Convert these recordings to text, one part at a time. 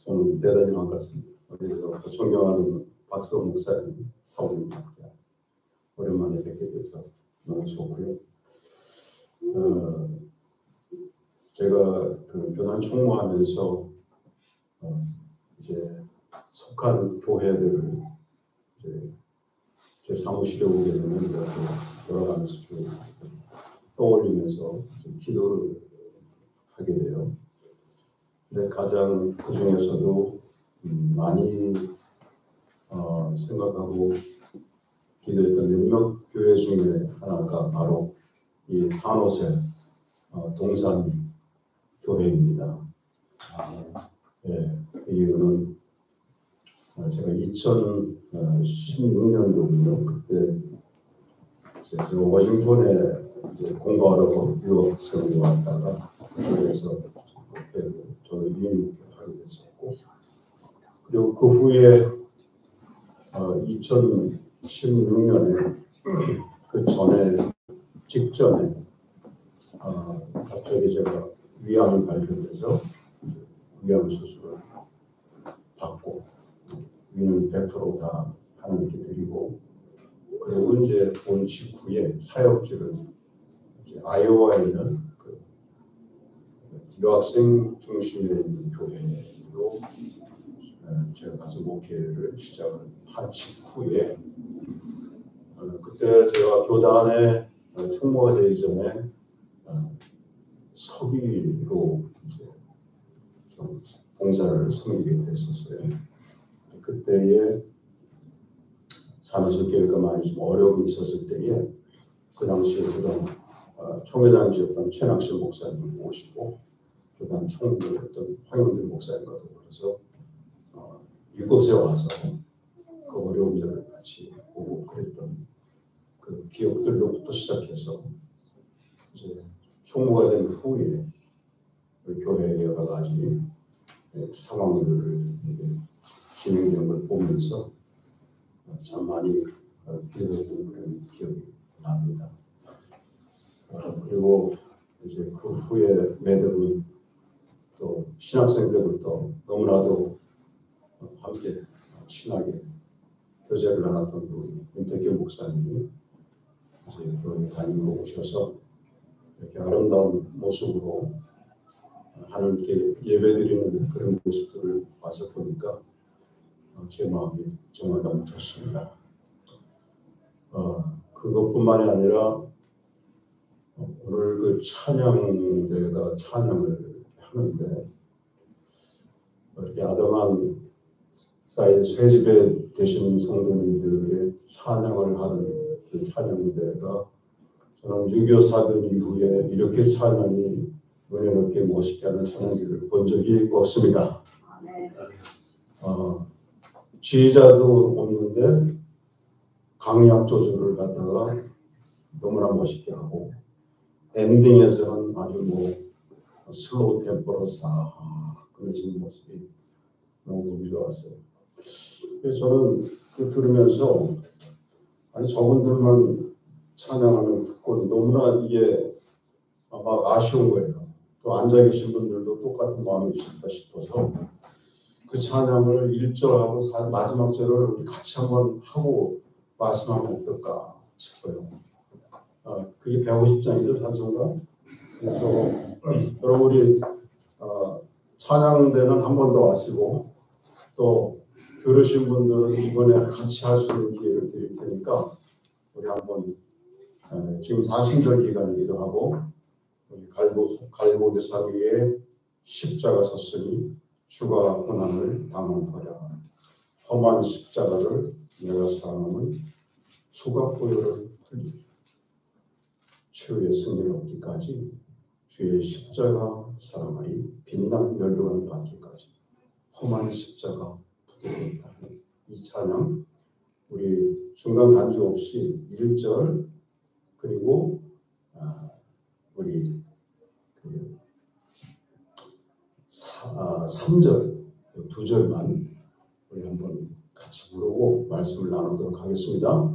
저는 대단히 반갑습니다. 그래서 존경하는 박수호 목사님, 사모님 오랜만에 뵙게 돼서 너무 좋고요. 제가 그 교단 총무하면서 이제 속한 교회들을 이제 제 사무실에 오게 되면 돌아가면서 좀 떠올리면서 좀 기도를 하게 돼요. 근데 가장 그 중에서도 많이 생각하고 기도했던 몇몇 교회 중에 하나가 바로 이 산호세 동산 교회입니다. 예, 이유는 제가 2016년도군요. 그때 제가 워싱턴에 이제 공부하러 유학생으로 왔다가 그쪽에서 저도 이민을 하게 됐었고, 그리고 그 후에 2016년에 그 전에 직전에 갑자기 제가 위암이 발견돼서 위암 수술을 받고 위는 100% 다 하나님께 드리고, 그리고 이제 온 직후에 사역지를 아이오와에 있는 그 유학생 중심에 있는 교회로 제가 가서 목회를 시작을 한 직후에 그때 제가 교단에 총무가 되기 전에 서기로 이제 좀 봉사를 섬기게 됐었어요. 그때에 산호세 교회가 많이 좀 어려움이 있었을 때에 그 당시에 그런 총회장이었던 최낙실 목사님을 모시고 교단 총무였던 황영길 목사님과도 그래서 이곳에 와서 그 어려움들을 같이 보고 그랬던 그 기억들로부터 시작해서 이제 총무가 된 후에 우리 교회의 여러 가지 상황들을 진행되는 걸 보면서 참 많이 기도했던 그런 기억이 납니다. 그리고 이제 그 후에 매듭은 또 신학생 때부터 너무나도 함께 친하게 교제를 나눴던 우리 윤택규 목사님이 이제 교회 다니러 오셔서 이렇게 아름다운 모습으로 하나님께 예배드리는 그런 모습들을 와서 보니까 제 마음이 정말 너무 좋습니다. 그것뿐만이 아니라 오늘 그 찬양대가 찬양을 하는데 이렇게 아담한 사이 쇠집에 계신 성도님들의 찬양을 하는 그 찬양대가 저는 6.25 사변 이후에 이렇게 찬양이 은혜 높게 멋있게 하는 찬양대를 본 적이 없습니다. 지휘자도 없는데 강약 조절을 갖다가 너무나 멋있게 하고 엔딩에서는 아주 슬로우 템포로 싹 끊어지는 모습이 너무 좋았어요. 그래서 저는 그 들으면서 아니 저분들만 찬양하는 듣고 너무나 이게 막 아쉬운 거예요. 또 앉아 계신 분들도 똑같은 마음이 있다 싶어서 그 찬양을 1절하고 마지막 절을 우리 같이 한번 하고 말씀하면 어떨까 싶어요. 그게 150장이죠, 찬송가. 그래서 여러분 우리 찬양대는 한 번 더 하시고 또 들으신 분들은 이번에 같이 할 수 있는 기회를 드릴 테니까 우리 한번 지금 사순절 기간이기도 하고 우리 갈보리산 위에 십자가 섰으니 주가 고난을 당하노라. 험한 십자가를 내가 사랑하면 주가 보혈을 흘리리. 최후의 승리를 얻기까지 주의 십자가 사랑하리. 빛난 멸류관 받기까지 험한 십자가 붙들겠다. 이 찬양 우리 중간 간주 없이 1절 그리고 우리 3절 두 절만 우리 한번 같이 부르고 말씀을 나누도록 하겠습니다.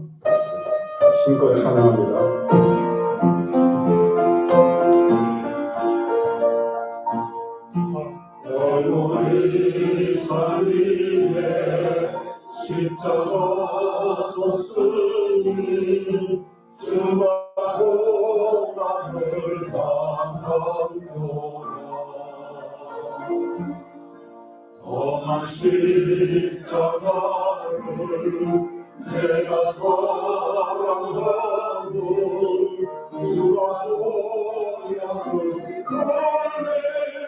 힘껏 찬양합니다. Always 십자가를 내가 사랑하고 주가 보양을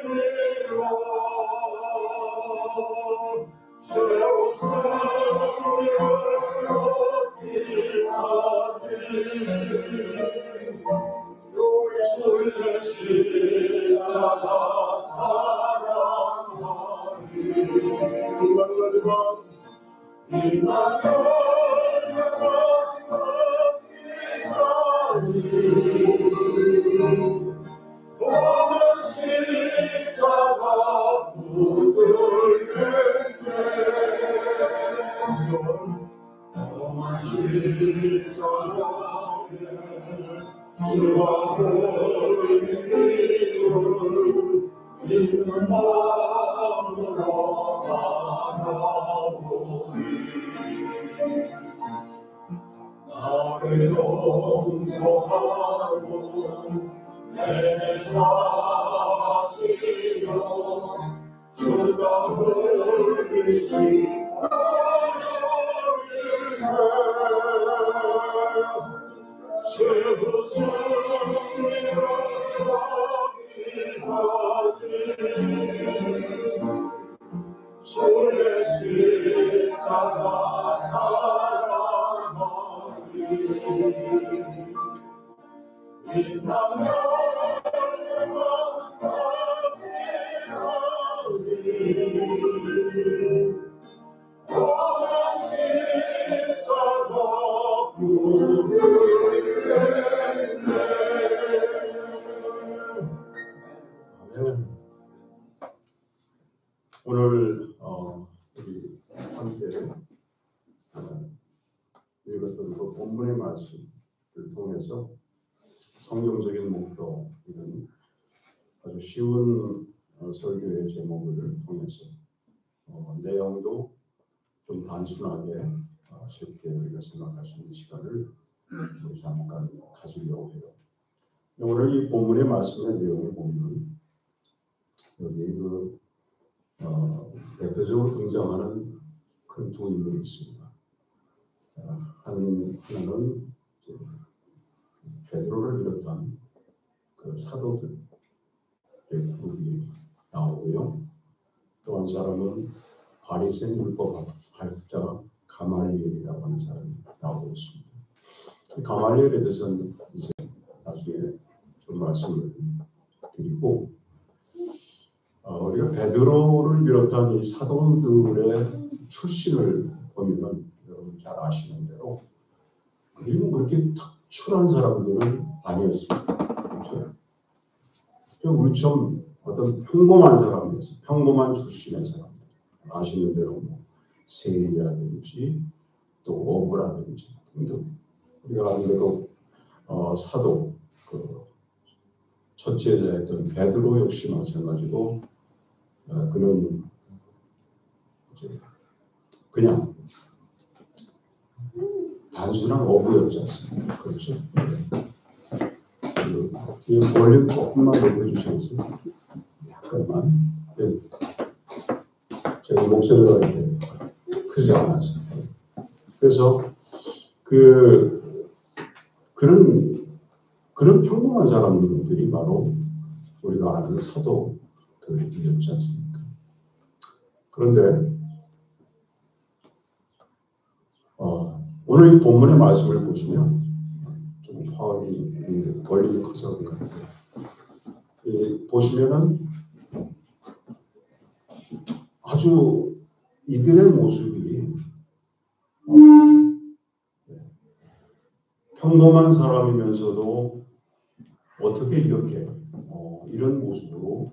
올리리라. 주의 십자가 사랑하리. 그만들과 험한 십자가 붙들겠네. 험한 십자가에 주가 올리기를 믿는 마음으로 바라보리. 나를 용서하고 내 사시려 주가 흘리신 어려일세. 최고 승리를 거기까지 주의 십자가 사랑하리. 빛나며 오늘 우리 함께 읽었던 그 본문의 말씀을 통해서 성경적인 목표, 이런 아주 쉬운 설교의 제목을 통해서 내용도 좀 단순하게 쉽게 우리가 생각할 수 있는 시간을 잠깐 가지려고 해요. 오늘 이 본문의 말씀의 내용을 보면 여기 대표적으로 등장하는 큰 두 인물이 있습니다. 하나는 베드로를 비롯한 그 사도들의 그룹이 나오고요. 또 한 사람은 바리새인 율법 학자 가말리엘이라고 하는 사람이 나오고 있습니다. 가말리엘에 대해서는 이제 나중에 좀 말씀을 드리고, 우리가 베드로를 비롯한 이 사도들의 출신을 보면 여러분 잘 아시는 대로 그리고 그렇게 특출한 사람들은 아니었습니다. 그렇죠? 우리처럼 어떤 평범한 사람이었어요. 평범한 출신의 사람들. 아시는 대로 세리라든지 또 어부라든지 등등. 우리가 아는 대로 사도 첫째 여자였던 베드로 역시 마찬가지로 그는 이제 그냥 단순한 어부였지 않습니까? 그렇죠? 이 멀리 조금만 보여주시겠어요? 약간만. 제가 목소리가 이렇게 크지 않았어요. 그래서 그런 평범한 사람들이 바로 우리가 아는 사도들이었지 않습니까? 그런데 오늘 이 본문의 말씀을 보시면 좀 화음이 볼륨이 커서 그런 것 같아요. 보시면은 아주 이들의 모습이 평범한 사람이면서도 어떻게 이렇게 이런 모습으로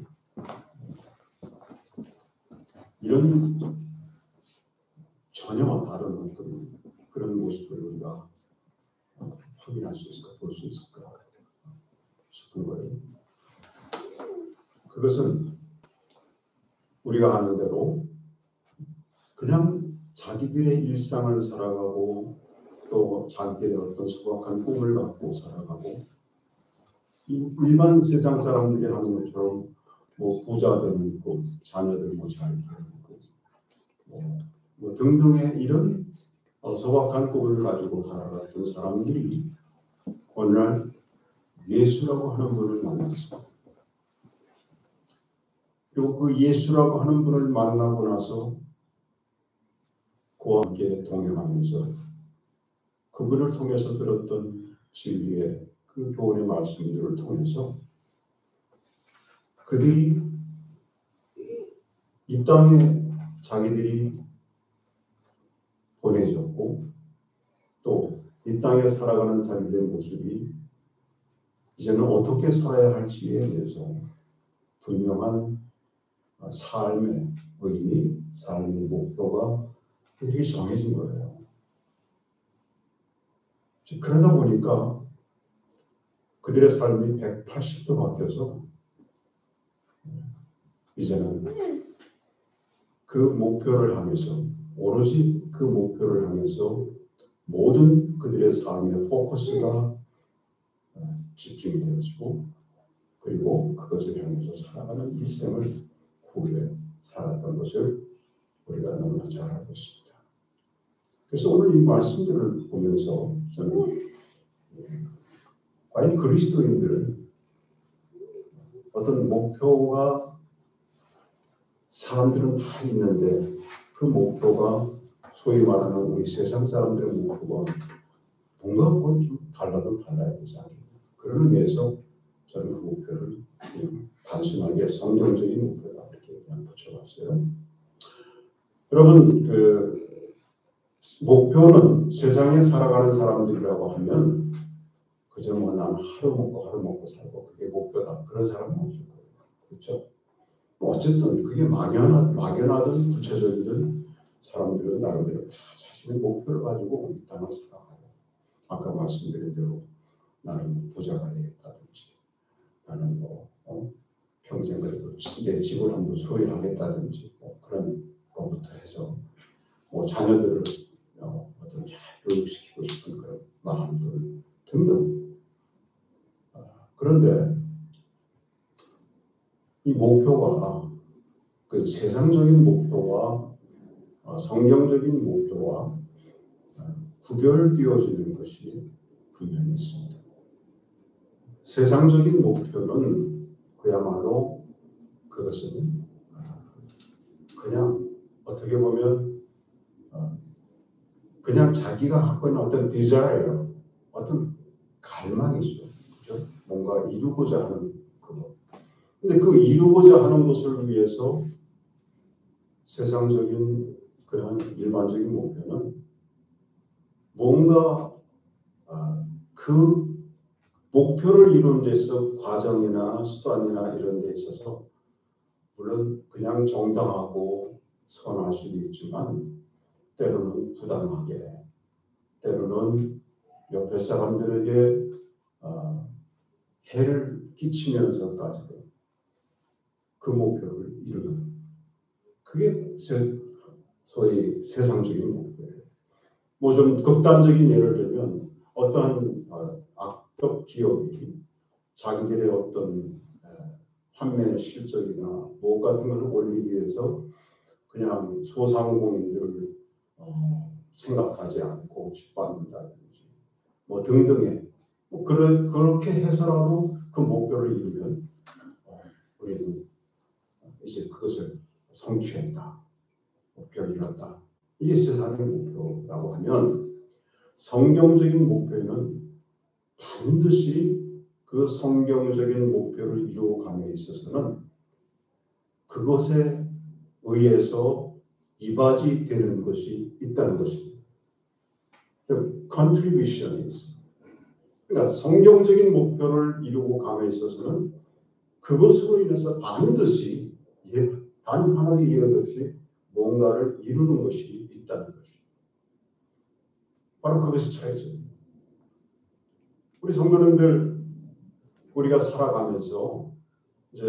이런 전혀 다른 어떤 그런 모습을 우리가 확인할 수 있을까, 볼 수 있을까 싶은 거예요. 그것은 우리가 아는 대로 그냥 자기들의 일상을 살아가고 또 자기들의 어떤 소박한 꿈을 갖고 살아가고 일반 세상 사람들이 하는 것처럼 뭐 부자 되는 거, 자녀들 뭐 잘 되는 거, 뭐 등등의 이런 소박한 꿈을 가지고 살아갔던 사람들이 오늘날 예수라고 하는 분을 만났습니다. 그리고 그 예수라고 하는 분을 만나고 나서 그와 함께 동행하면서 그분을 통해서 들었던 진리의 그 교훈의 말씀들을 통해서 그들이 이 땅에 자기들이 보내졌고 또 이 땅에 살아가는 자기들의 모습이 이제는 어떻게 살아야 할지에 대해서 분명한 삶의 의미, 삶의 목표가 이렇게 정해진 거예요. 그러다 보니까 그들의 삶이 180도 바뀌어서 이제는 그 목표를 향해서 오로지 그 목표를 향해서 모든 그들의 삶의 포커스가 집중이 되어지고 그리고 그것을 향해서 살아가는 일생을 후에 살았던 것을 우리가 너무나 잘 알고 있습니다. 그래서 오늘 이 말씀들을 보면서 저는 과연 그리스도인들은 어떤 목표가 사람들은 다 있는데 그 목표가 소위 말하는 우리 세상 사람들의 목표가 뭔가 좀 달라도 달라야 되지 않겠나. 그런 의미에서 저는 그 목표를 그냥 단순하게 성경적인 목표다 이렇게 그냥 붙여봤어요. 여러분, 그 목표는 세상에 살아가는 사람들이라고 하면 그저 뭐 난 하루 먹고 살고 그게 목표다. 그런 사람은 없을 거예요. 그렇죠? 어쨌든 그게 막연하든 구체적이든 사람들은 나름대로 다 자신의 목표를 가지고 이 땅을 살아가요. 아까 말씀드린 대로 나는 부자가 되겠다든지 나는 평생 그래도 내 집을 한번 소유하겠다든지 그런 것부터 해서 자녀들을 어떤 잘 교육시키고 싶은 그런 마음들 등등. 그런데 이 목표가 그 세상적인 목표와 성경적인 목표와 구별되어지는 것이 분명히 있습니다. 세상적인 목표는 그야말로 그것은 그냥 어떻게 보면 그냥 자기가 갖고 있는 어떤 desire, 어떤 갈망이죠. 그죠? 뭔가 이루고자 하는 그것. 근데 그 이루고자 하는 것을 위해서 세상적인 그런 일반적인 목표는 뭔가 그 목표를 이루는 데 있어서 과정이나 수단이나 이런 데 있어서 물론 그냥 정당하고 선할 수도 있지만 때로는 부당하게 때로는 옆에 사람들에게 해를 끼치면서까지도 그 목표를 이루는 그게 소위 세상적인 목표예요. 뭐 좀 극단적인 예를 들면 어떠한 악덕 기업이 자기들의 어떤 판매 실적이나 뭐 같은 걸 올리기 위해서 그냥 소상공인들을 생각하지 않고 짓밟는다든지 뭐 등등의 그렇게 해서라도 그 목표를 이루면 우리는 이제 그것을 성취했다, 목표를 이뤘다. 이게 세상의 목표라고 하면 성경적인 목표는 반드시 그 성경적인 목표를 이루어감에 있어서는 그것에 의해서 이바지되는 것이 있다는 것입니다. contributions. 그러니까 성경적인 목표를 이루고 감에 있어서는 그것으로 인해서 반드시 단 하나도 이해가 없이 뭔가를 이루는 것이 있다는 것입니다. 바로 그것이 차이점입니다. 우리 성도님들 우리가 살아가면서 이제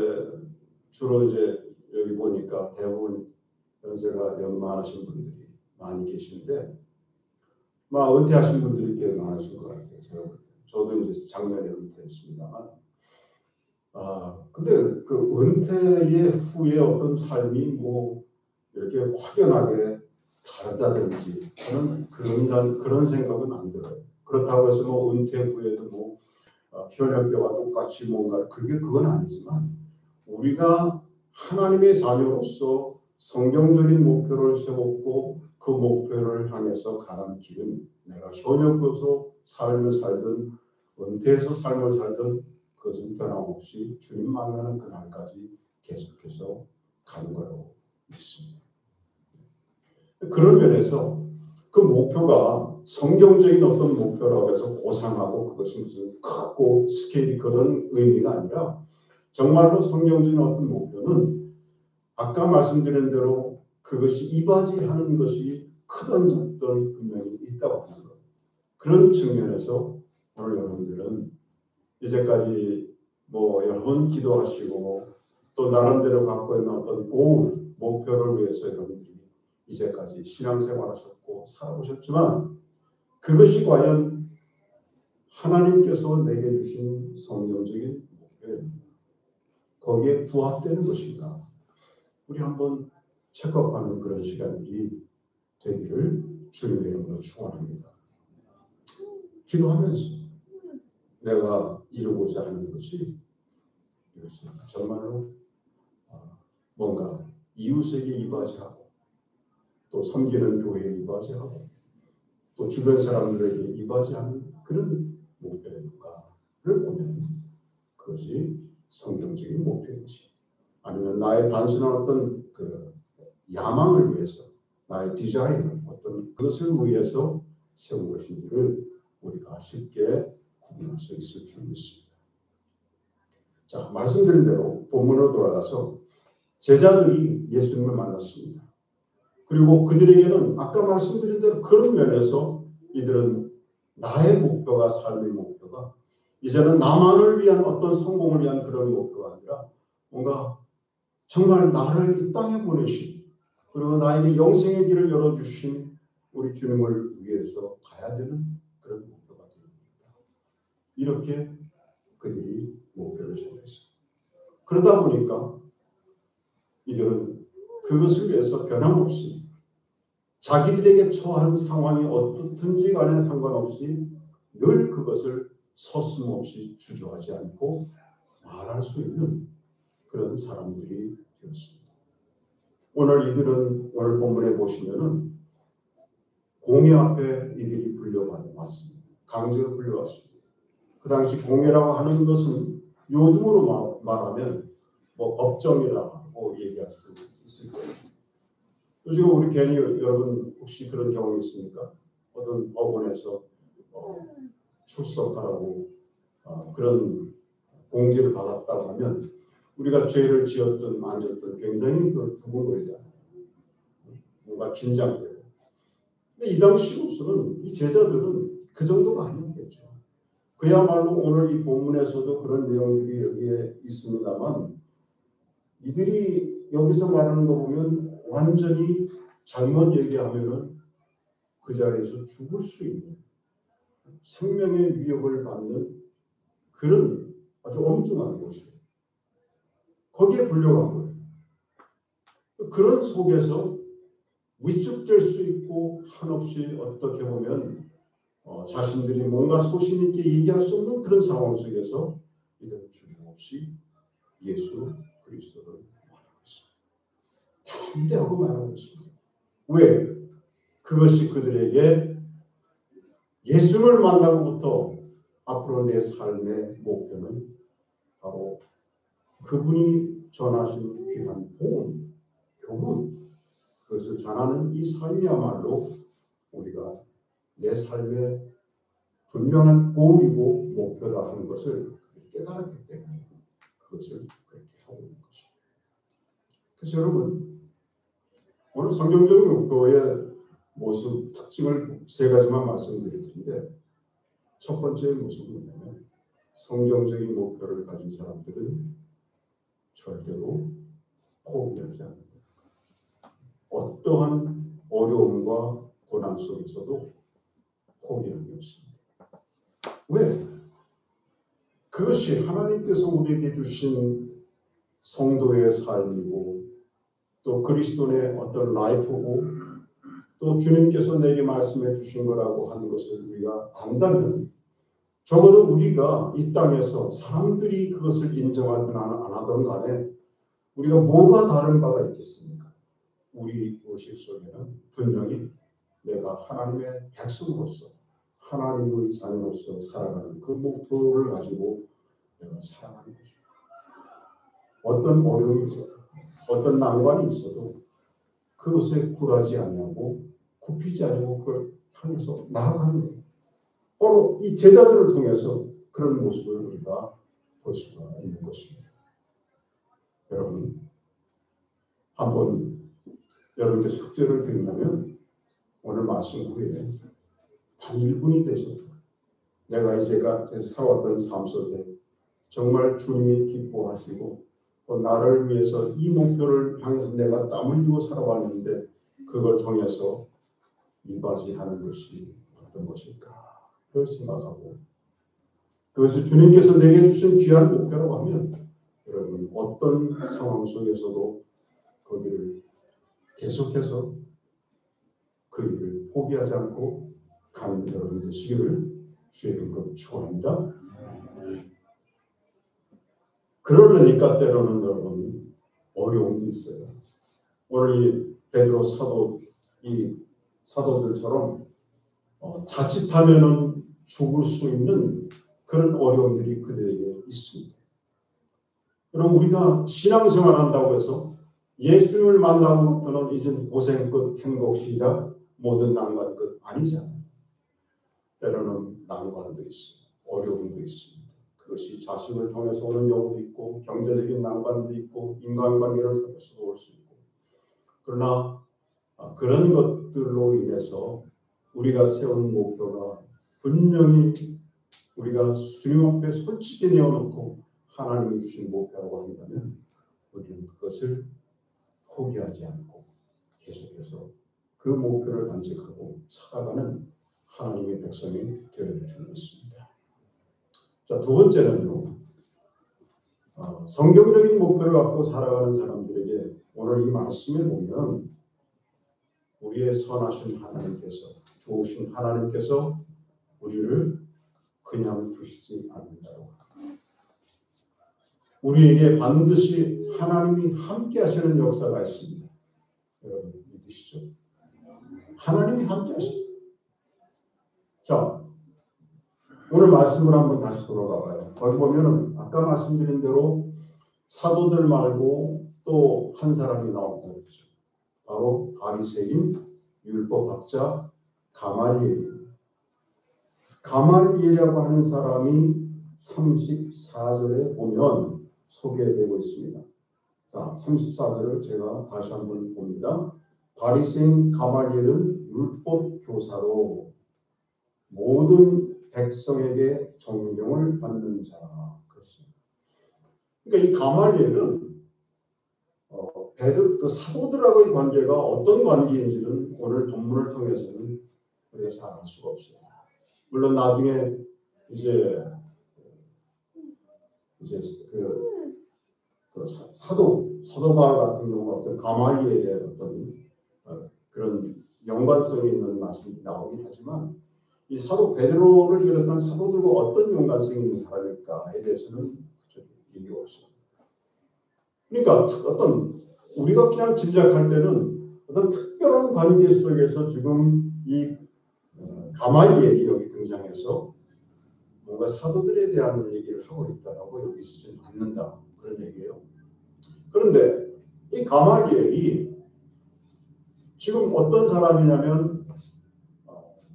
주로 이제 여기 보니까 대부분 연세가 많으신 분들이 많이 계신데 은퇴하신 분들이 꽤 많으신 것 같아요. 저도 이제 작년에 은퇴했습니다만 근데 그 은퇴의 후에 어떤 삶이 뭐 이렇게 확연하게 다르다든지 그런 생각은 안 들어요. 그렇다고 해서 뭐 은퇴 후에도 뭐 현역 때와 똑같이 뭔가 그건 아니지만 우리가 하나님의 자녀로서 성경적인 목표를 세웠고 그 목표를 향해서 가는 길은 내가 현역으로서 삶을 살든 은퇴해서 삶을 살든 그것은 변함없이 주님 만나는 그날까지 계속해서 가는 거라고 믿습니다. 그런 면에서 그 목표가 성경적인 어떤 목표라고 해서 고상하고 그것이 무슨 크고 스케일이 그런 의미가 아니라 정말로 성경적인 어떤 목표는 아까 말씀드린 대로 그것이 이바지하는 것이 크던 작던 분명히 있다고 하는 것. 그런 측면에서 오늘 여러분들은 이제까지 뭐 여러 번 기도하시고 또 나름대로 갖고 있는 어떤 고울, 목표를 위해서 여러분들이 이제까지 신앙생활하셨고 살아오셨지만 그것이 과연 하나님께서 내게 주신 성경적인 목표입니다. 거기에 부합되는 것인가? 우리 한번 체크업하는 그런 시간들이 되기를 주님의 이름으로 축원합니다. 기도하면서 내가 이루고자 하는 것이 이것이 정말로 뭔가 이웃에게 이바지하고 또 섬기는 교회에 이바지하고 또 주변 사람들에게 이바지하는 그런 목표인가를 보면 그것이 성경적인 목표인지 아니면 나의 단순한 어떤 그 야망을 위해서 나의 디자인 어떤 것을 위해서 세운 것인지를 우리가 쉽게 구분할 수 있을 줄 믿습니다. 자, 말씀드린 대로 본문으로 돌아가서 제자들이 예수님을 만났습니다. 그리고 그들에게는 아까 말씀드린 대로 그런 면에서 이들은 나의 목표가 삶의 목표가 이제는 나만을 위한 어떤 성공을 위한 그런 목표가 아니라 뭔가 정말 나를 이 땅에 보내신 그리고 나에게 영생의 길을 열어주신 우리 주님을 위해서 가야 되는 그런 목표가 됩니다. 이렇게 그들이 목표를 정했어요. 그러다 보니까 이들은 그것을 위해서 변함없이 자기들에게 처한 상황이 어떻든지 간에 상관없이 늘 그것을 서슴없이 주저하지 않고 말할 수 있는 그런 사람들이 되었습니다. 오늘 본문에 보시면은 공회 앞에 이들이 불려왔습니다. 강제로 불려왔습니다. 그 당시 공회라고 하는 것은 요즘으로 말하면 뭐 법정이라고 얘기할 수 있을 거예요. 요즘 우리 괜히 여러분 혹시 그런 경험이 있습니까? 어떤 법원에서 출석하라고 그런 공지를 받았다고 하면 우리가 죄를 지었든 안 지었든 굉장히 두근거리잖아요. 뭔가 긴장되고. 근데 이 당시로서는 이 제자들은 그 정도가 아니었겠죠. 그야말로 오늘 이 본문에서도 그런 내용들이 여기에 있습니다만 이들이 여기서 말하는 거 보면 완전히 잘못 얘기하면은 그 자리에서 죽을 수 있는 생명의 위협을 받는 그런 아주 엄중한 곳이에요. 거기에 불려간 거예요. 그런 속에서 위축될 수 있고 한없이 어떻게 보면 자신들이 뭔가 소신 있게 얘기할 수 없는 그런 상황 속에서 이들은 주저없이 예수 그리스도를 말하고 있습니다. 담대하고 말하고 있습니다. 왜? 그것이 그들에게 예수를 만나고부터 앞으로 내 삶의 목표는 바로 그분이 전하신 귀한 복음, 교훈, 그것을 전하는 이 삶이야말로 우리가 내 삶의 분명한 고울이고 목표다 하는 것을 깨달았기 때문에 그것을 그렇게 하고 있는 것입니다. 그래서 여러분 오늘 성경적인 목표의 모습 특징을 세 가지만 말씀드릴 텐데 첫 번째 모습은 뭐냐면 성경적인 목표를 가진 사람들은 절대로 포기하지 않는다. 어떠한 어려움과 고난 속에서도 포기함이 없습니다. 왜? 그것이 하나님께서 우리에게 주신 성도의 삶이고 또 그리스도의 어떤 라이프고 또 주님께서 내게 말씀해 주신 거라고 하는 것을 우리가 안다면 적어도 우리가 이 땅에서 사람들이 그것을 인정하든 안 하든 간에 우리가 뭐가 다른 바가 있겠습니까? 우리 의식 속에는 분명히 내가 하나님의 백성으로서 하나님의 자녀로서 살아가는 그 목표를 가지고 내가 살아가는 것입니다. 어떤 어려움이 있어도 어떤 난관이 있어도 그것에 굴하지 않냐고 굽히지 않고 그걸 향해서 나아가는 거예요. 바로 이 제자들을 통해서 그런 모습을 우리가 볼 수가 있는 것입니다. 여러분 한번 여러분께 숙제를 드린다면 오늘 말씀 후에 단 1분이 되셔도 내가 이제가 살아왔던 삶 속에 정말 주님이 기뻐하시고 또 나를 위해서 이 목표를 향해서 내가 땀을 흘리고 살아왔는데 그걸 통해서 이바지하는 것이 어떤 것일까 그걸 생각하고 그것을 주님께서 내게 주신 귀한 목표라고 하면 여러분 어떤 상황 속에서도 거기를 계속해서 그 일을 포기하지 않고 가는 여러분 되시기를 주의 이름으로 축원합니다. 그러려니까 때로는 여러분 어려움도 있어요. 오늘 이 베드로 사도 이 사도들처럼 자칫하면은 죽을 수 있는 그런 어려움들이 그들에게 있습니다. 그럼 우리가 신앙생활 한다고 해서 예수님을 만나고는 이제 고생 끝, 행복 시작, 모든 난관 끝 아니잖아요. 때로는 난관도 있어요. 어려움도 있습니다. 그것이 자신을 통해서 오는 경우도 있고 경제적인 난관도 있고 인간관계를 통해서도 올 수 있고 그러나 그런 것들로 인해서 우리가 세운 목표가 분명히 우리가 주님 앞에 솔직히 내어놓고 하나님이 주신 목표라고 한다면 우리는 그것을 포기하지 않고 계속해서 그 목표를 간직하고 살아가는 하나님의 백성이 되어야 줄 것입니다. 자, 두 번째는요. 성경적인 목표를 갖고 살아가는 사람들에게 오늘 이 말씀에 보면 우리의 선하신 하나님께서 좋으신 하나님께서 우리를 그냥 두시지 않는다고 합니다. 우리에게 반드시 하나님이 함께 하시는 역사가 있습니다. 여러분 믿으시죠? 하나님이 함께 하십니다. 자, 오늘 말씀을 한번 다시 돌아가 봐요. 거기 보면은 아까 말씀드린 대로 사도들 말고 또 한 사람이 나온다고 그러죠. 바로 바리새인 율법학자 가말리엘입니다. 가말리엘이라고 하는 사람이 34절에 보면 소개되고 있습니다. 자, 34절을 제가 다시 한번 봅니다. 바리새인 가말리엘은 율법 교사로 모든 백성에게 존경을 받는 자라. 그렇습니다. 그러니까 이 가말리엘은 그 사도들하고의 관계가 어떤 관계인지는 오늘 본문을 통해서는 우리가 잘 알 수가 없어요. 물론 나중에 이제 그 사도 바울 같은 경우 어떤 가말리엘의 어떤 그런 연관성이 있는 말씀이 나오긴 하지만 이 사도 베드로를 비롯한 사도들과 어떤 연관성이 있는 사람일까에 대해서는 얘기가 없어요. 그러니까 어떤 우리가 그냥 짐작할 때는 어떤 특별한 관계 속에서 지금 이 가말리엘이 여기 등장해서 뭔가 사도들에 대한 얘기를 하고 있다라고 여기지는 않는다 그런 얘기예요. 그런데 이 가말리엘이 지금 어떤 사람이냐면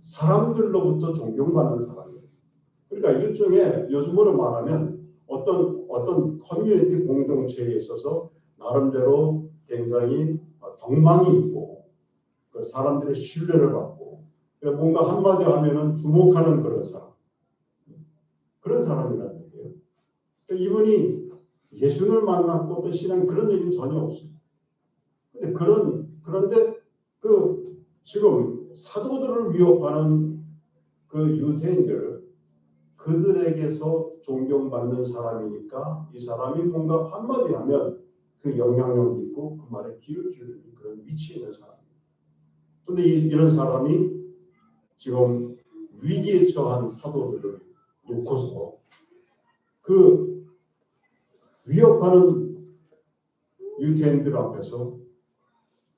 사람들로부터 존경받는 사람이에요. 그러니까 일종의 요즘으로 말하면 어떤 커뮤니티 공동체에 있어서 나름대로 굉장히 덕망이 있고 사람들의 신뢰를 받고 뭔가 한마디 하면은 주목하는 그런 사람. 그런 사람이라는 얘기예요. 그러니까 이분이 예수를 만났고 또 신앙 그런 얘기는 전혀 없어요. 그런데 지금 사도들을 위협하는 그 유대인들 그들에게서 존경받는 사람이니까 이 사람이 뭔가 한마디 하면 그 영향력도 있고 그 말에 귀를 기울이는 그런 위치에 있는 사람입니다. 그런데 이런 사람이 지금 위기에 처한 사도들을 놓고서 그 위협하는 유대인들 앞에서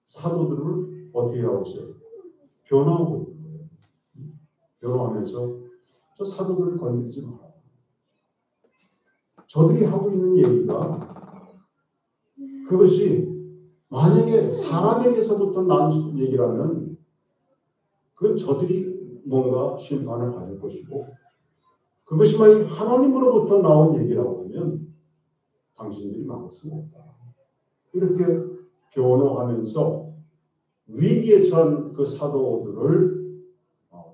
사도들을 어떻게 하고 있어요? 변호하고 있는 거예요. 변호하면서 저 사도들을 건드리지 마라. 저들이 하고 있는 얘기가 그것이 만약에 사람에게서부터 난 얘기라면 그건 저들이 뭔가 심판을 받을 것이고 그것이 만약 하나님으로부터 나온 얘기라고 하면 당신들이 막을 수가 없다. 이렇게 변호하면서 위기에 처한 그 사도들을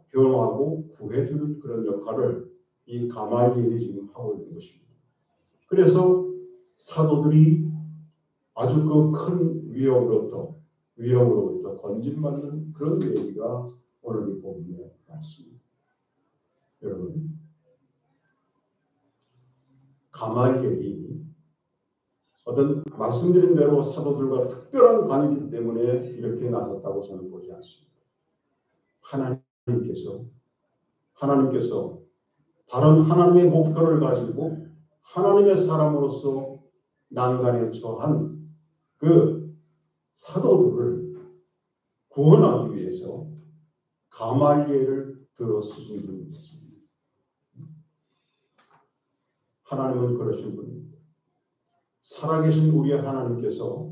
변호하고 구해주는 그런 역할을 이 가말리엘이 지금 하고 있는 것입니다. 그래서 사도들이 아주 그 큰 위험으로부터 건진받는 그런 얘기가 오늘 이 본문에 나왔습니다. 여러분, 가말리엘이 어떤 말씀드린 대로 사도들과 특별한 관계 때문에 이렇게 나섰다고 저는 보지 않습니다. 하나님께서 바른 하나님의 목표를 가지고 하나님의 사람으로서 난간에 처한 그 사도들을 구원하기 위해서 가말리엘을 들어 쓰신 분이 있습니다. 하나님은 그러신 분입니다. 살아계신 우리의 하나님께서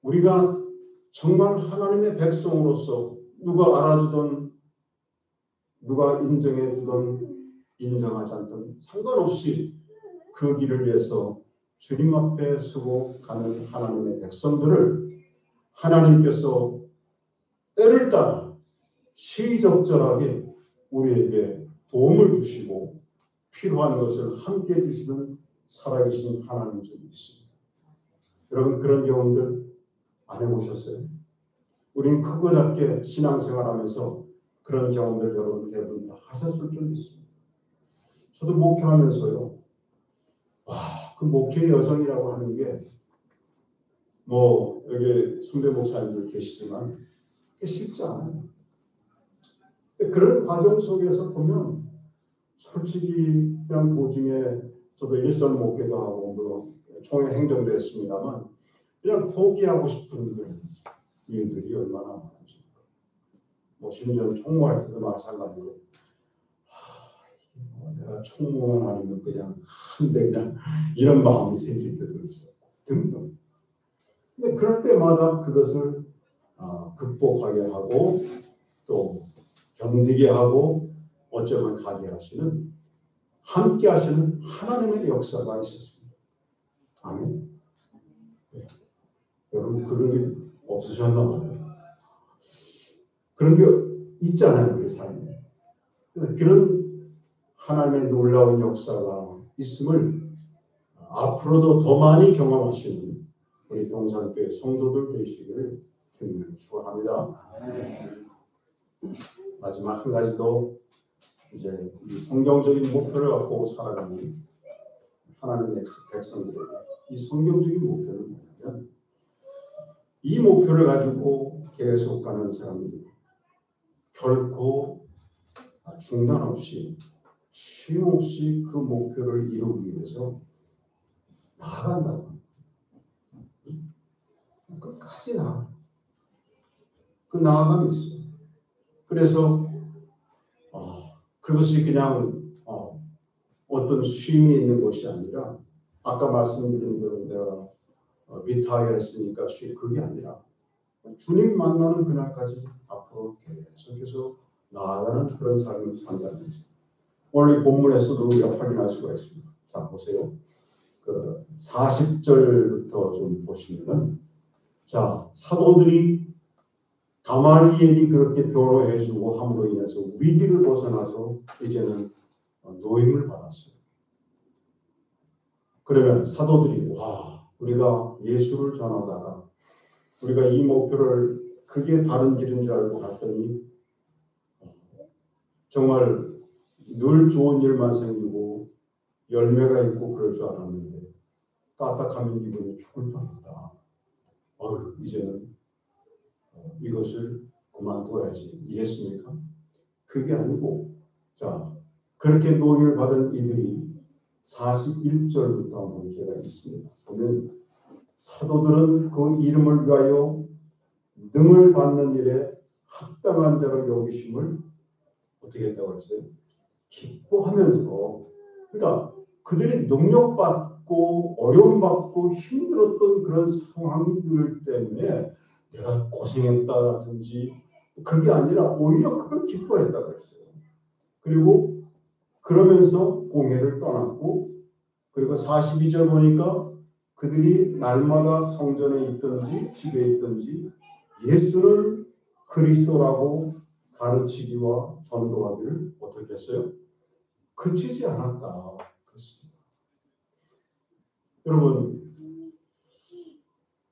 우리가 정말 하나님의 백성으로서 누가 알아주던 누가 인정해주던 인정하지 않던 상관없이 그 길을 위해서 주님 앞에 서고 가는 하나님의 백성들을 하나님께서 때를 따라 시적절하게 우리에게 도움을 주시고 필요한 것을 함께 해주시는 살아계신 하나님 좀 있습니다. 여러분 그런 경험들 안 해보셨어요? 우리는 크고 작게 신앙생활하면서 그런 경험들 여러분 대부분 다 하셨을 줄 믿습니다. 저도 목회하면서요. 그 목회의 여정이라고 하는 게 여기 선배 목사님들 계시지만 그게 쉽지 않아요. 그런 과정 속에서 보면 솔직히 그냥 도중에 저도 일선 목회도 하고 물론 총회 행정도 했습니다만 그냥 포기하고 싶은 그런 일들이 얼마나 많은지. 심지어 총무할 때도 마찬가지로 내가 총무만 아니면 그냥 한데 그냥 이런 마음이 생길 때도 있어요. 등등. 근데 그럴 때마다 그것을 극복하게 하고 또 견디게 하고 어쩌면 가게 하시는 함께 하시는 하나님의 역사가 있었습니다. 아멘. 네. 여러분 그런 게 없으셨나 봐요. 그런 게 있잖아요 우리 삶에. 그런 하나님의 놀라운 역사가 있음을 앞으로도 더 많이 경험하시는 우리 동산교회 성도들 되시기를 주님을 축원합니다. 마지막 한 가지 더 이제 이 성경적인 목표를 갖고 살아가는 하나님의 백성들에게 이 성경적인 목표는 뭐냐면 이 목표를 가지고 계속 가는 사람들이 결코 중단 없이 쉼 없이 그 목표를 이루기 위해서 나아간다고. 끝까지 나아가. 그 나아감이 있어요. 그래서 그것이 그냥 어떤 쉼이 있는 것이 아니라 아까 말씀드린 대로 내가 리타이어 했으니까 그게 아니라 주님 만나는 그날까지 앞으로 계속해서 나아가는 그런 삶을 산다는 거죠. 오늘 이 본문에서도 우리가 확인할 수가 있습니다. 자, 보세요. 그 40절부터 좀 보시면은 자, 사도들이 가말리엘이 그렇게 변호해주고 함으로 인해서 위기를 벗어나서 이제는 노임을 받았어요. 그러면 사도들이 우리가 예수를 전하다가 우리가 이 목표를 그게 바른 길인 줄 알고 갔더니 정말 늘 좋은 일만 생기고 열매가 있고 그럴 줄 알았는데 까딱하면 이분이 죽을 뻔했다. 이제는 이것을 그만둬야지. 이랬습니까? 그게 아니고, 자, 그렇게 노임을 받은 이들이 41절부터 한번 제가 있습니다. 보면 사도들은 그 이름을 위하여 능을 받는 일에 합당한 자로 여기심을 어떻게 했다고 했어요? 기뻐하면서, 그러니까 그들이 능력받고 어려움받고 힘들었던 그런 상황들 때문에 내가 고생했다든지 그게 아니라 오히려 그걸 기뻐했다고 했어요. 그리고 그러면서 공회를 떠났고, 그리고 42절 보니까 그들이 날마다 성전에 있든지 집에 있든지 예수를 그리스도라고 가르치기와 전도하기를 어떻게 했어요? 그치지 않았다. 그렇습니다. 여러분,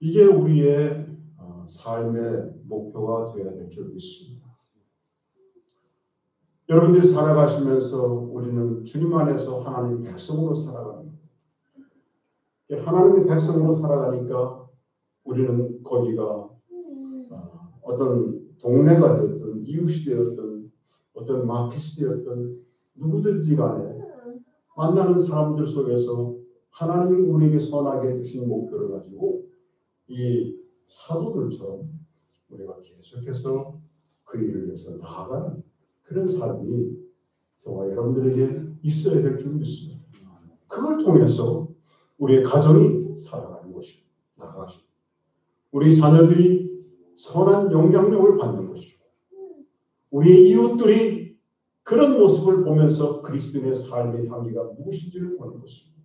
이게 우리의 삶의 목표가 되어야 될 줄 믿습니다. 여러분들이 살아가시면서 우리는 주님 안에서 하나님 백성으로 살아갑니다. 하나님의 백성으로 살아가니까 우리는 거기가 어떤 동네가 되었든 이웃이 되었든 어떤 마켓이 되었든 누구든지 간에 만나는 사람들 속에서 하나님이 우리에게 선하게 해주신 목표를 가지고 이 사도들처럼 우리가 계속해서 그 일을 위해서 나아가는 그런 삶이 저와 여러분들에게 있어야 될 줄 믿습니다. 그걸 통해서 우리의 가정이 살아가는 것이고 나아가시고 우리 자녀들이 선한 영향력을 받는 것이고 우리의 이웃들이 그런 모습을 보면서 그리스도인의 삶의 향기가 무엇인지를 보는 것입니다.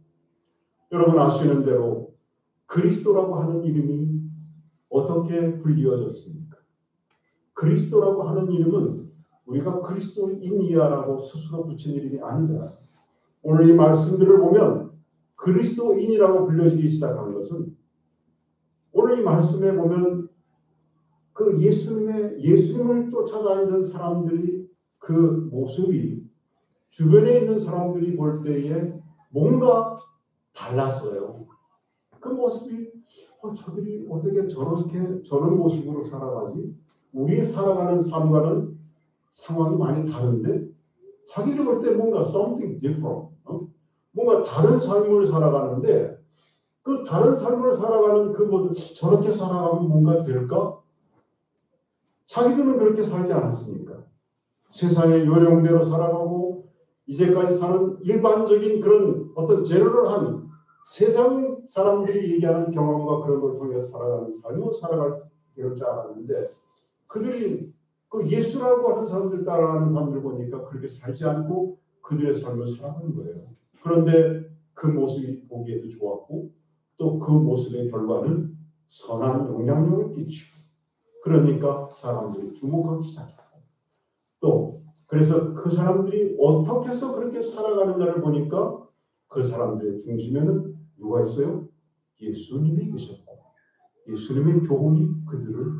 여러분 아시는 대로 그리스도라고 하는 이름이 어떻게 불리워졌습니까? 그리스도라고 하는 이름은 우리가 그리스도인이야라고 스스로 붙인 이름이 아니라 오늘 이 말씀들을 보면 그리스도인이라고 불려지기 시작한 것은 오늘 이 말씀에 보면 그 예수님을 쫓아다니는 사람들이 그 모습이 주변에 있는 사람들이 볼 때에 뭔가 달랐어요. 그 모습이 저들이 어떻게 저런 모습으로 살아가지? 우리 살아가는 삶과는 상황이 많이 다른데 자기를 볼 때 뭔가 something different, 뭔가 다른 삶을 살아가는데 그 다른 삶을 살아가는 그 모습 저렇게 살아가면 뭔가 될까? 자기들은 그렇게 살지 않았습니까? 세상의 요령대로 살아가고 이제까지 사는 일반적인 그런 어떤 제너럴한 세상 사람들이 얘기하는 경험과 그런 걸 통해서 살아가는 삶을 살아갈 줄 알았는데 그들이 그 예수라고 하는 사람들 따라가는 사람들 보니까 그렇게 살지 않고 그들의 삶을 살아가는 거예요. 그런데 그 모습이 보기에도 좋았고 또 그 모습의 결과는 선한 영향력을 끼치고 그러니까 사람들이 주목하기 시작했고 또 그래서 그 사람들이 어떻게 해서 그렇게 살아가는가를 보니까 그 사람들의 중심에는 누가 있어요? 예수님이 계셨고 예수님의 교훈이 그들을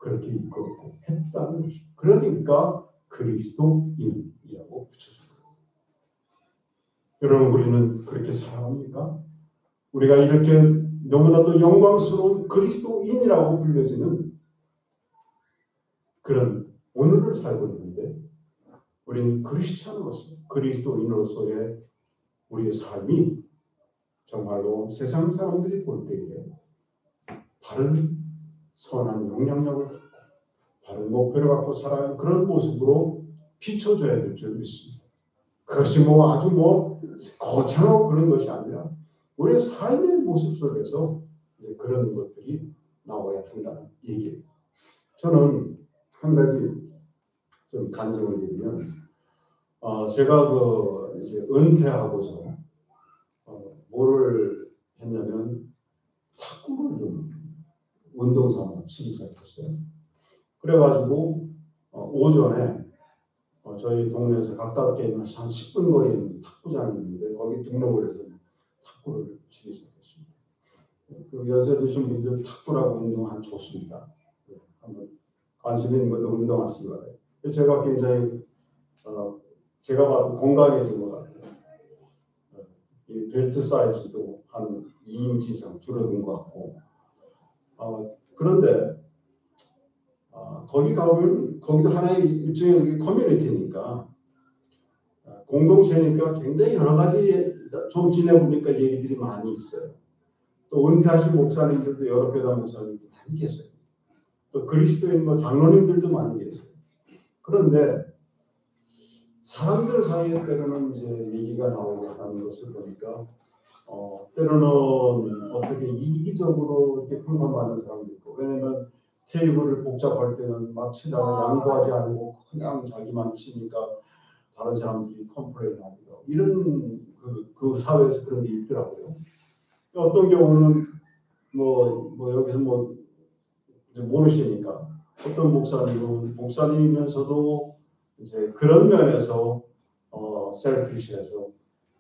그렇게 이끌고 했다는 것이죠. 그러니까 그리스도인이라고 붙여집니다. 여러분 우리는 그렇게 살아갑니까? 우리가 이렇게 너무나도 영광스러운 그리스도인이라고 불려지는 그런 오늘을 살고 있는데 우리는 크리스찬으로서 그리스도인으로서의 우리의 삶이 정말로 세상 사람들이 볼 때에 바른 선한 영향력을 갖고 바른 목표를 갖고 살아가는 그런 모습으로 비춰줘야 될 줄 믿습니다. 그것이 아주 거창하고 그런 것이 아니라 우리의 삶의 모습 속에서 그런 것들이 나와야 한다는 얘기예요. 저는 한 가지 좀 간증을 드리면 제가 이제 은퇴하고서 뭐를 했냐면 탁구를 좀 운동삼아 치기 시작했어요. 그래가지고 오전에 저희 동네에서 가깝게 있는 한 10분 거리에 있는 탁구장이 있는데 거기 등록을 해서 탁구를 치기 시작했습니다. 그 연세 드신 분들 탁구라고 운동하면 좋습니다. 한번 관심 있는 분들 운동하시기 바라요. 제가 굉장히 제가 봐도 건강해진 것 같아요. 이 벨트 사이즈도 한 2인치 이상 줄어든 것 같고 그런데 거기 가면 거기도 하나의 일종의 커뮤니티니까 공동체니까 굉장히 여러 가지 좀 지내보니까 얘기들이 많이 있어요. 또 은퇴하신 목사님들도 여러 교단 목사님도 많이 계세요. 또 그리스도인 장로님들도 많이 계세요. 그런데 사람들 사이에 때로는 이제 얘기가 나오고 하는 것을 보니까 때로는 어떻게 이기적으로 이렇게 평판받는 사람도 있고 왜냐면 테이블을 복잡할 때는 막 치다가 양보하지 않고 그냥 자기만 치니까 다른 사람들이 컴플레인하기도 하고 이런 그 사회에서 그런 게 있더라고요. 어떤 경우는 뭐 여기서 뭐 모르시니까 어떤 목사님은 목사님이면서도 이제 그런 면에서 셀피시해서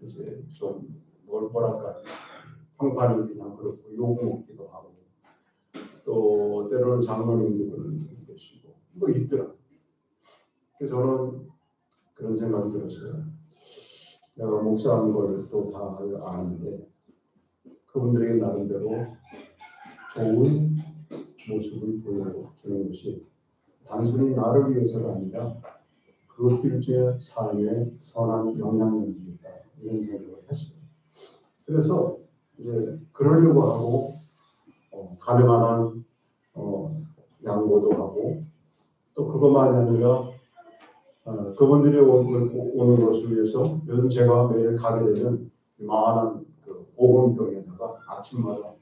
이제 좀 뭐랄까 평판이 그냥 그렇고 욕 먹기도 하고 또 때로는 장로님도 그런 것이고 뭐 있더라. 그래서 저는 그런 생각이 들었어요. 내가 목사한 걸 또 다 아는데 그분들에게 나름대로 좋은 모습을 보여주는 것이 단순히 나를 위해서가 아니라 그것들 중에 삶에 선한 영향력이 있다 이런 생각을 했어요. 그래서 이제 그러려고 하고 가능한 한 양보도 하고 또 그것만이 아니라 그분들이 오는 것을 위해서 요즘 제가 매일 가게 되면 이만한 그 보건병에다가 아침마다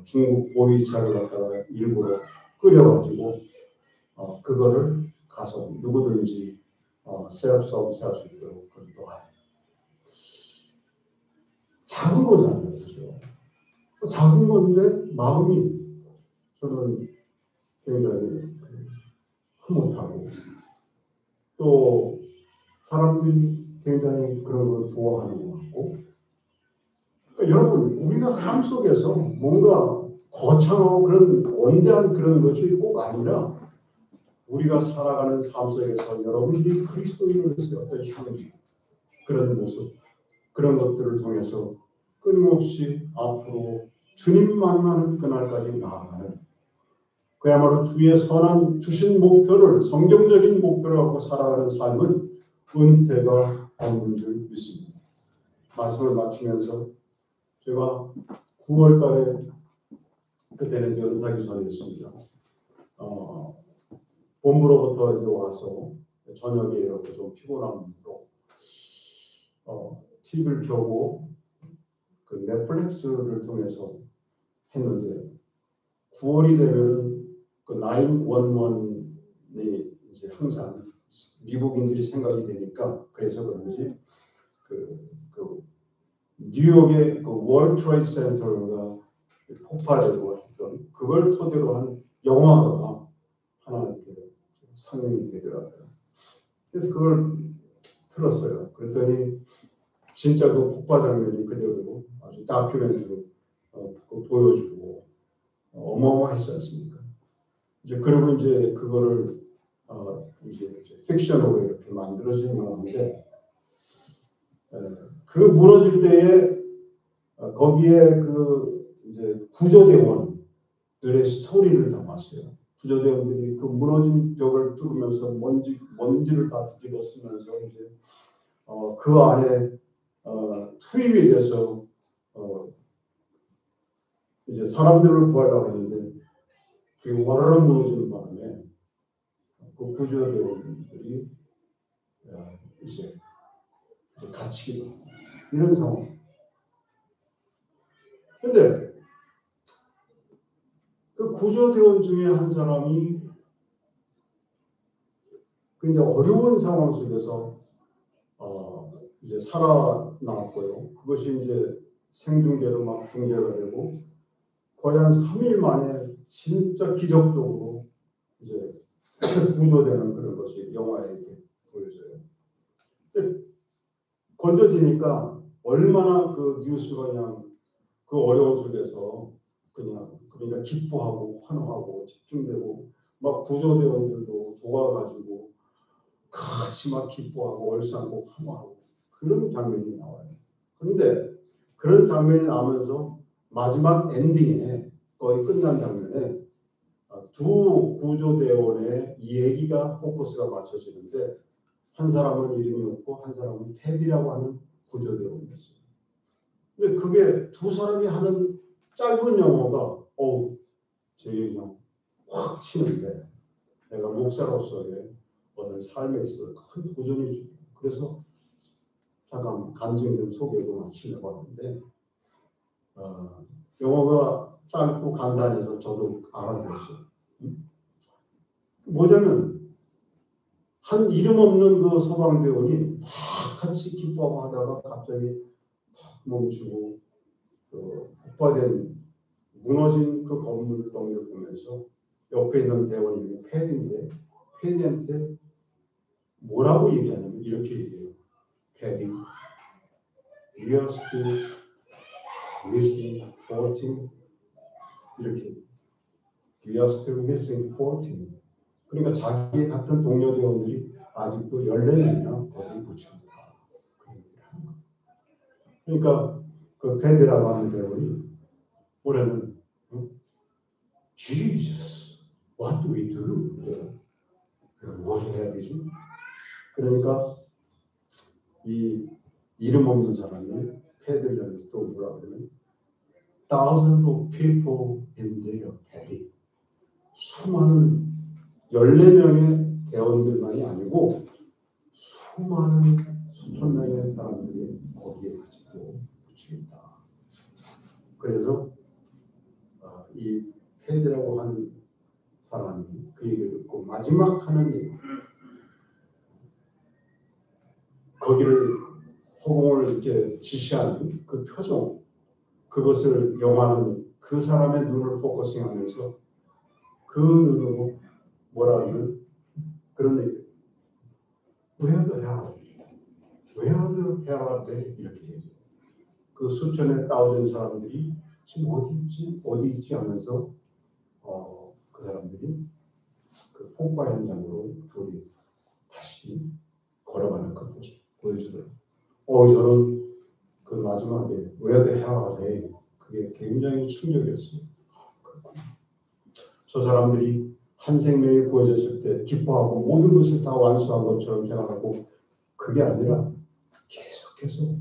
중국 보이차를 갖다가 일부러 끓여가지고 그거를 가서 누구든지 셀프 서비스 할 수 있도록 그걸 도와요. 작은 거잖아요. 그죠? 작은 건데 마음이 저는 굉장히 흐뭇하고 또 사람들이 굉장히 그런 걸 좋아하는 것 같고 그러니까 여러분 우리가 삶 속에서 뭔가 거창하고 그런 원대한 그런 것이 꼭 아니라 우리가 살아가는 삶 속에서 여러분들이 그리스도인으로서의 어떤 향기 그런 모습 그런 것들을 통해서 끊임없이 앞으로 주님 만나는 그날까지 나아가는 그야말로 주의 선한 주신 목표를 성경적인 목표를 갖고 살아가는 삶은 은퇴가 없는 줄 믿습니다. 말씀을 마치면서 제가 9월 달에 그때는 이제 은퇴하기 전이었습니다. 본부로부터 이제 와서 저녁에 이렇게 좀 피곤함으로 TV를 켜고 그 넷플릭스를 통해서 했는데 9월이 되면 그 911이 이제 항상 미국인들이 생각이 되니까 그래서 그런지 그 뉴욕의 그 월드 트레이드 센터가 폭발되고 했던 그걸 토대로 한 영화가 하나 이렇게 상영이 되더라고요. 그래서 그걸 틀었어요. 그랬더니 진짜 그 폭발 장면이 그대로 아주 다큐멘터리로 보여주고 어마어마하지 않습니까? 이제 그리고 이제 그거를 이제 픽션으로 이렇게 만들어진 영화인데 그 무너질 때에 거기에 그 이제 구조대원들의 스토리를 담았어요. 구조대원들이 그 무너진 벽을 뚫으면서 먼지를 다 뒤집어 쓰면서 이제 그 안에 투입이 돼서 이제 사람들을 구하려고 했는데 그 와르르 무너지는 바람에 그 구조대원들이 이제 갇히기도 하고 이런 상황. 근데 그 구조대원 중에 한 사람이 굉장히 어려운 상황 속에서 이제 살아나왔고요. 그것이 이제 생중계로 막 중계가 되고 거의 한 3일 만에 진짜 기적적으로 이제 구조되는 그런 것이 영화에 보여져요. 건져지니까 얼마나 그 뉴스가 그냥 그 어려운 속에서 그냥 그러니까 기뻐하고 환호하고 집중되고 막 구조대원들도 좋아가지고 같이 막 기뻐하고 얼싸고 환호하고 그런 장면이 나와요. 그런데 그런 장면이 나오면서 마지막 엔딩에 거의 끝난 장면에 두 구조대원의 이야기가 포커스가 맞춰지는데 한 사람은 이름이 없고 한 사람은 테디라고 하는 구조대원이었어요. 근데 그게 두 사람이 하는 짧은 영어가 제게 그냥 확 치는데 내가 목사로서의 어떤 삶에 있어 큰 도전이 주고 그래서 잠깐 간증 좀 소개도 마치려고 하는데 영어가 짧고 간단해서 저도 알아들었어요. 뭐냐면 한 이름 없는 그 소방대원이 막 같이 기뻐하고 하다가 갑자기 멈추고 폭파된 무너진 그 건물 덩이를 보면서 옆에 있는 대원이 패디인데 패디한테 뭐라고 얘기하냐면 이렇게 얘기해요. 패디, we are still missing 14 이렇게 we are still missing 14 그러니까 자기 같은 동료 대원들이 아직도 14명이나 거기 붙입니다. 그러니까 그 패디라고 하는 대원이 올해는 Jesus, what do we do? 무엇을 해야 되지? 그러니까 이 이름 없는 사람이 패드를 또 뭐라 그러면 thousands of people in their paddy 수많은 14명의 대원들만이 아니고 수많은 수천 명의 사람들이 거기에 가지고 붙여있다. 그래서 이 패드라고 하는 사람이 그 얘기를 듣고 마지막 하는 얘기 거기를 허공을 이렇게 지시하는 그 표정 그것을 영화는 그 사람의 눈을 포커싱하면서 그 눈으로 뭐라 하면 그런 얘기 Where the hell? Where the hell are they? 이렇게 얘기해요. 그 수천의 따오진 사람들이 지금 어디 있지 하면서 그 사람들이 그 폭발 현장으로 둘이 다시 걸어가는 그 모습 보여주더라고요. 저는 그 마지막에 Where the hell are they? 그게 굉장히 충격이었어요. 그렇구나. 저 사람들이 한 생명이 구해졌을 때 기뻐하고 모든 것을 다 완수한 것처럼 생각하고 그게 아니라 계속해서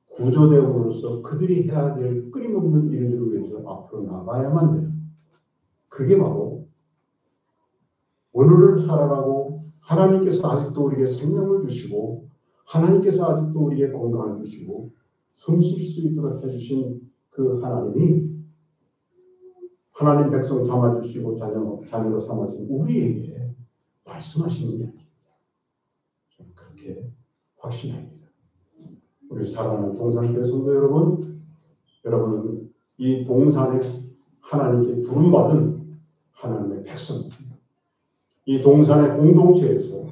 구조대원으로서 그들이 해야 될 끊임없는 일들을 위해서 앞으로 나가야만 돼요. 그게 바로 오늘을 살아가고 하나님께서 아직도 우리에게 생명을 주시고 하나님께서 아직도 우리에게 건강을 주시고 숨 쉴 수 있도록 해주신 그 하나님이 하나님 백성 삼아주시고 자녀로 삼아진 우리에게 말씀하시는 게 아닙니다. 저는 그렇게 확신합니다. 우리 사랑하는 동산교회 성도 여러분, 여러분은 이 동산에 하나님께 부름받은 하나님의 백성입니다. 이 동산의 공동체에서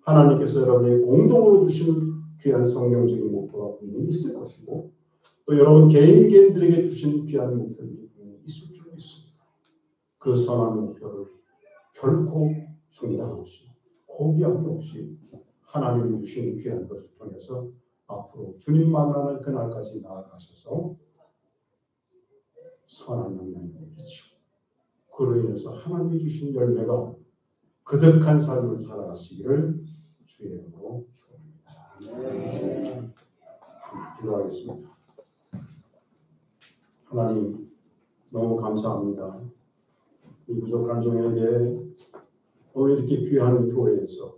하나님께서 여러분이 공동으로 주신 귀한 성경적인 목표가 분명히 있을 것이고 또 여러분 개인들에게 주신 귀한 목표들이 분명히 있을 줄 믿습니다. 그 선한 목표를 결코 중단 없이 포기함 없이 하나님이 주신 귀한 것을 통해서 앞으로 주님 만나는 그날까지 나아가셔서 선한 영향을 미치고 그로 인해서 하나님이 주신 열매가 그득한 삶을 살아가시기를 주의 이름으로 축원합니다. 기도하겠습니다. 하나님 너무 감사합니다. 이 부족한 종에게 오늘 이렇게 귀한 교회에서